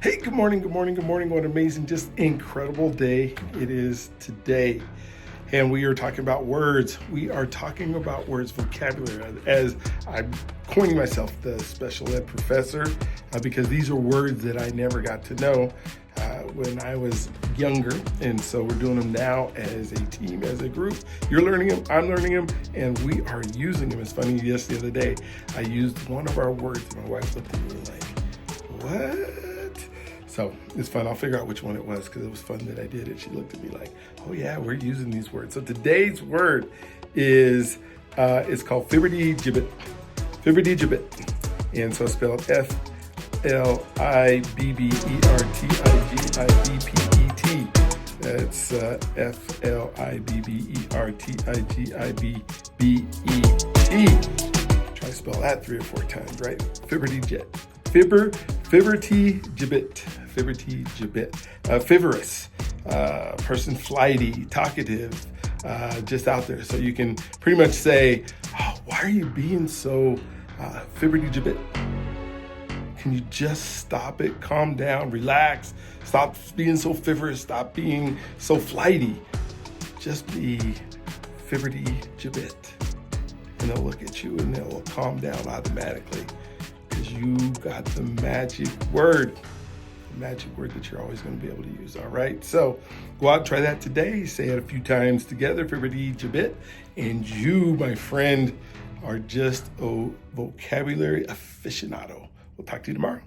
Hey, good morning, good morning, good morning. What an amazing, just incredible day it is today. And we are talking about words. We are talking about words, vocabulary, as I'm coining myself the special ed professor, because these are words that I never got to know when I was younger. And so we're doing them now as a team, as a group. You're learning them, I'm learning them, and we are using them. It's funny, the other day, I used one of our words, and my wife looked at me like, what? So it's fun. I'll figure out which one it was because it was fun that I did it. She looked at me like, oh yeah, we're using these words. So today's word is, it's called Flibbertigibbet. Flibbertigibbet. And so it's spelled Flibbertigibbet. That's Flibbertigibbet. Try to spell that 3 or 4 times, right? Flibbertigibbet. Flibbertigibbet. Fiverous, person flighty, talkative, just out there. So you can pretty much say, oh, why are you being so Flibbertigibbet? Can you just stop it, calm down, relax, stop being so fiverous, stop being so flighty. Just be Flibbertigibbet. And they'll look at you and they'll calm down automatically because you got the magic word. Magic word that you're always going to be able to use. All right, so go out and try that today. Say it a few times together, Flibbertigibbet, and you, my friend, are just a vocabulary aficionado. We'll talk to you tomorrow.